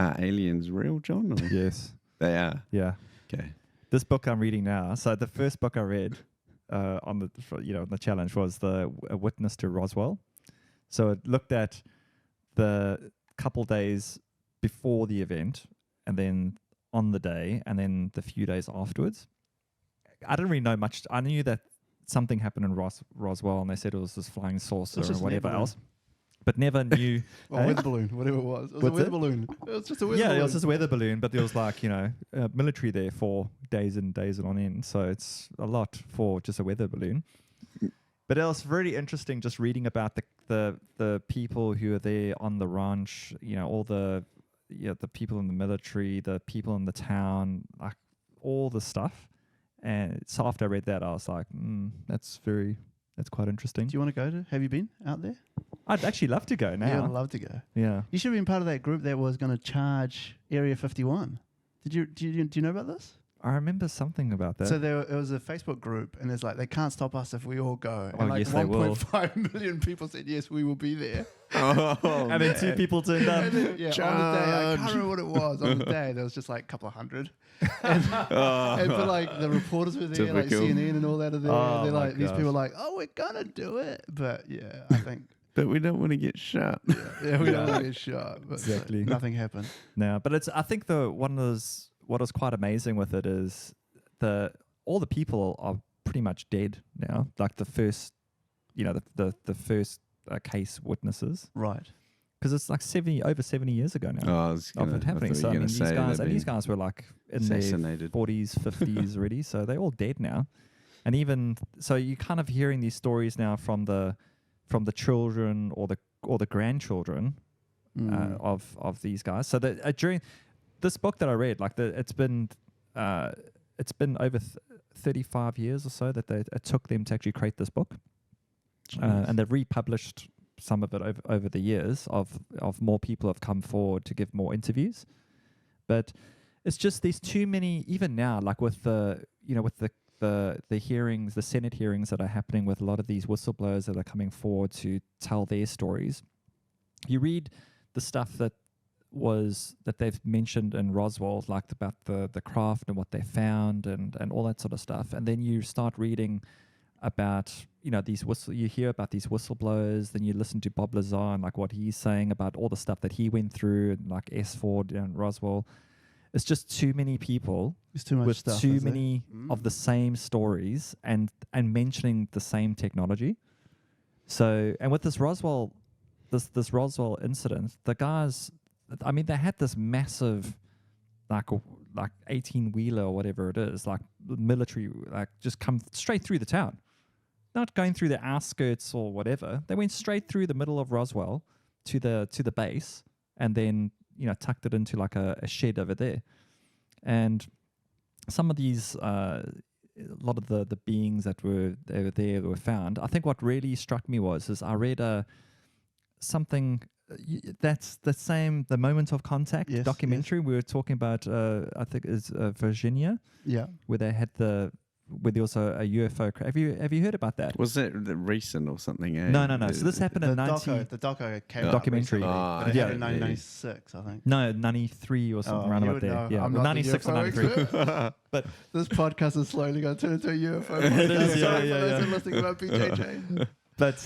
Are aliens real, John? Or? Yes. They are. Yeah. Okay. This book I'm reading now. So the first book I read on the challenge was A Witness to Roswell. So it looked at the couple days before the event, and then on the day, and then the few days afterwards. I didn't really know much. I knew that something happened in Roswell, and they said it was this flying saucer or whatever else, but never knew. Or weather balloon, whatever it was. It was a weather balloon. It was just a weather balloon. Yeah, it was just a weather balloon, but there was military there for days and days and on end. So it's a lot for just a weather balloon. But it was really interesting just reading about the people who are there on the ranch, all the people in the military, the people in the town, like all the stuff. And so after I read that, I was like, that's quite interesting. Do you want to go to? Have you been out there? I'd actually love to go now. Yeah, I'd love to go. Yeah. You should have been part of that group that was going to charge Area 51. Do you know about this? I remember something about that. So it was a Facebook group, and it's like, they can't stop us if we all go. Oh, And like yes, they will. 1.5 million people said, yes, we will be there. And then 2 people turned up. And then, on the day, I can't remember what it was. On the day, there was just like a couple of hundred. And but like the reporters were there, like Typical. CNN and all that are there. Oh, They're my like, these gosh. people are like, oh, we're going to do it. But yeah, I think, But we don't want to get shot. yeah, we don't want to get shot. But Exactly. nothing happened. No, but I think what was quite amazing with it is all the people are pretty much dead now. Like the first, the first case witnesses, Right. because it's like over 70 years ago now Oh, I was of gonna, it happening. So I mean, these guys were like in their assassinated. 40s, 50s already. So they're all dead now. And even so, you're kind of hearing these stories now from the children or the grandchildren of these guys. So that during this book that I read, like it's been over 35 years or so that it took them to actually create this book, and they've republished some of it over the years. Of more people have come forward to give more interviews, but it's just there's too many even now. Like with the hearings, the Senate hearings that are happening with a lot of these whistleblowers that are coming forward to tell their stories. You read the stuff that they've mentioned in Roswell, like about the craft and what they found and all that sort of stuff. And then you start reading about, you hear about these whistleblowers, then you listen to Bob Lazar and like what he's saying about all the stuff that he went through and like S. Ford and Roswell. It's just too many people There's too much with stuff. too is there? many of the same stories and mentioning the same technology. So, and with this Roswell incident, the guys, I mean, they had this massive, like 18-wheeler or whatever it is, like military, like just come straight through the town, not going through the outskirts or whatever. They went straight through the middle of Roswell to the base, and then tucked it into like a shed over there. And some of these, a lot of the beings that were found. I think what really struck me is I read something that's the Moment of Contact Yes, documentary we were talking about. I think it's Virginia, Yeah. where they had where there was a UFO. Have you heard about that? Was that recent or something? Eh? No. So this happened in The doco came out documentary. recently, Ah, but it yeah. happened in 1996, I think. No, 93 or something around you about would there. know. Yeah, I'm not the 96 or UFO 93. expert. But This podcast is slowly going to turn into a UFO. It is, yeah, Sorry yeah, for those yeah. who are listening about BJJ. But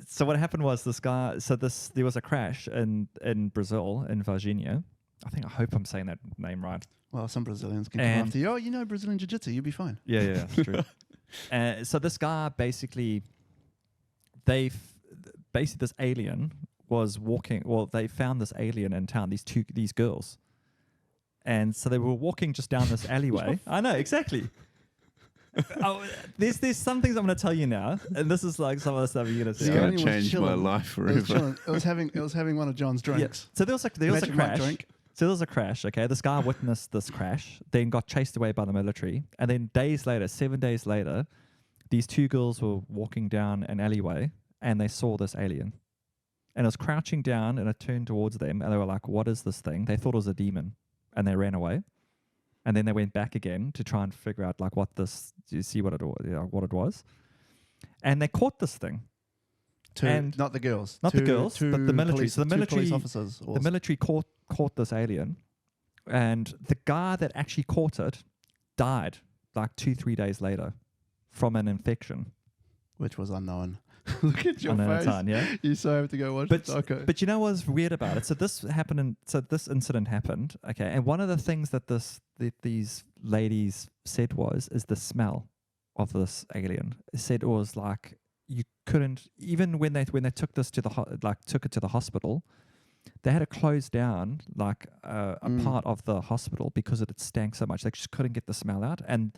so what happened was this guy. So there was a crash in Brazil, in Virginia. I hope I'm saying that name right. Well, some Brazilians can come And- after you. Oh, you know Brazilian Jiu-Jitsu, you'll be fine. Yeah, it's true. So this guy basically, this alien was walking. Well, they found this alien in town. These girls, and so they were walking just down this alleyway. I know exactly. There's some things I'm going to tell you now, and this is like some of the stuff you're going to It's see. Yeah. going only to was change my chilling. life It was forever. chilling. It was having one of John's drinks. So there was a Magic Mike crash. drink. So there was a crash. Okay, this guy witnessed this crash, then got chased away by the military, and then 7 days later, these 2 girls were walking down an alleyway, and they saw this alien, and it was crouching down, and it turned towards them, and they were like, "What is this thing?" They thought it was a demon, and they ran away, and then they went back again to try and figure out like what it was, and they caught this thing. And not the girls. Not the girls, two but the military. Police, So the two police military- officers. the military caught this alien, and the guy that actually caught it died like 2-3 days later from an infection. which was unknown. Look at your on face. Anatan, yeah. You so have to go watch But the doco. but you know what's weird about it? So this happened, this incident happened. Okay, and one of the things that these ladies said is the smell of this alien. It said it was like you couldn't, even when they took this to took it to the hospital, they had to close down like a part of the hospital because it stank so much. They just couldn't get the smell out. And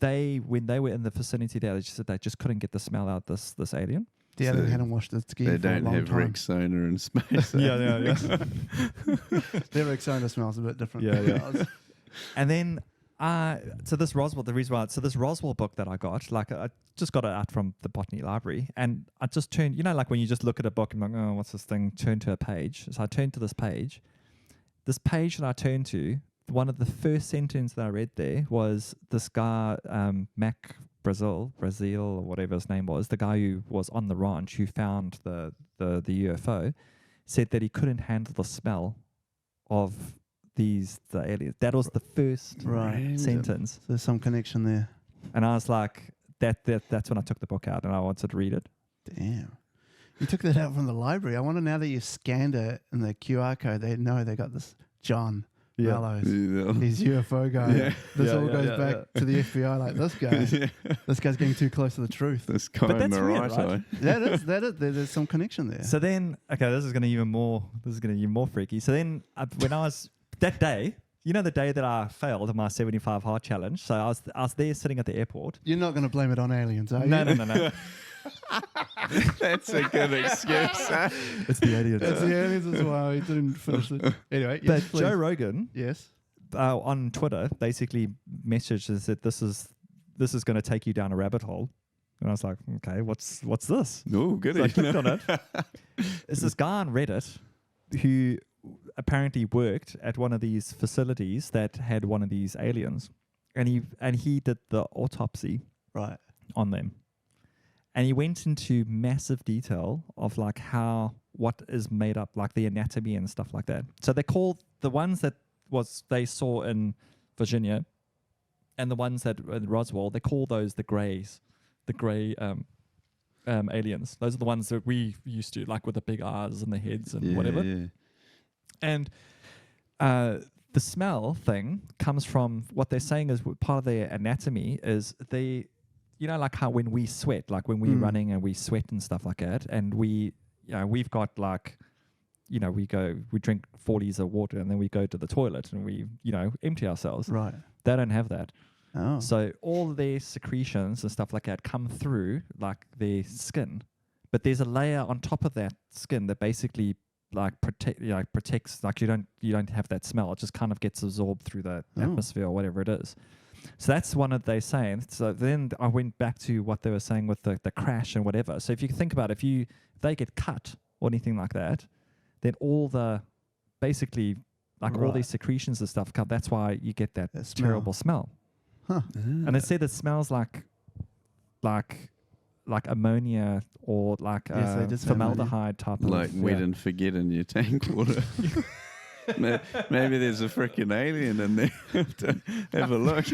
when they were in the vicinity there, they just said they just couldn't get the smell out this alien. The So alien hadn't washed its gear They for a don't long have time. Rexona in space. Yeah. Their Rexona smells a bit different. Yeah, than yeah. ours. And then, so this Roswell book that I got, like I just got it out from the Botany Library, and I just turned, like when you just look at a book and like, oh, what's this thing? Turn to a page. So I turned to this page. This page that I turned to, one of the first sentences that I read there was this guy, Mac Brazil or whatever his name was, the guy who was on the ranch who found the UFO, said that he couldn't handle the smell of the aliens. That was the first Right. sentence. So there's some connection there. And I was like, that's when I took the book out and I wanted to read it. Damn. You took that out from the library. I wonder now that you've scanned it and the QR code, they know they got this John Mallows. Yeah. He's UFO guy. Yeah. This Yeah, all yeah, goes yeah, back yeah. to the FBI. Like this guy, Yeah. this guy's getting too close to the truth. This guy But that's weird, Morito. right? That is. There's some connection there. So then, okay, this is going to be even more freaky. So then, when I was that day, the day that I failed my 75 hard challenge. So I was there sitting at the airport. You're not going to blame it on aliens, are you? No. That's a good excuse. Huh? It's the aliens. It's the aliens as well. He didn't finish it. Anyway, But yes, please. Joe Rogan Yes. on Twitter basically messaged and said, "This is going to take you down a rabbit hole." And I was like, "Okay, what's this?" Oh, good. So I clicked on it. It's this guy on Reddit who apparently worked at one of these facilities that had one of these aliens, and he did the autopsy Right. on them, and he went into massive detail of like what is made up, like the anatomy and stuff like that. So they called the ones that they saw in Virginia, and the ones that in Roswell, they call those the gray aliens. Those are the ones that we used to like with the big eyes and the heads and whatever. Yeah. And the smell thing comes from what they're saying is part of their anatomy is like how when we sweat, like when we're running and we sweat and stuff like that, and we've got like, we drink 4 liters of water and then we go to the toilet and we, empty ourselves. Right. They don't have that. Oh. So all their secretions and stuff like that come through like their skin, but there's a layer on top of that skin that basically protects, like you don't have that smell. It just kind of gets absorbed through the atmosphere or whatever it is. So that's one of they saying. So then I went back to what they were saying with the crash and whatever. So if you think about it, if they get cut or anything like that, then all the basically like all these secretions and stuff come. That's why you get that smell. terrible smell. Huh. And it said it smells like ammonia or like Yes, they did say ammonia. formaldehyde type of Like wet and forget in your tank water. Maybe there's a freaking alien in there. Have to have a look.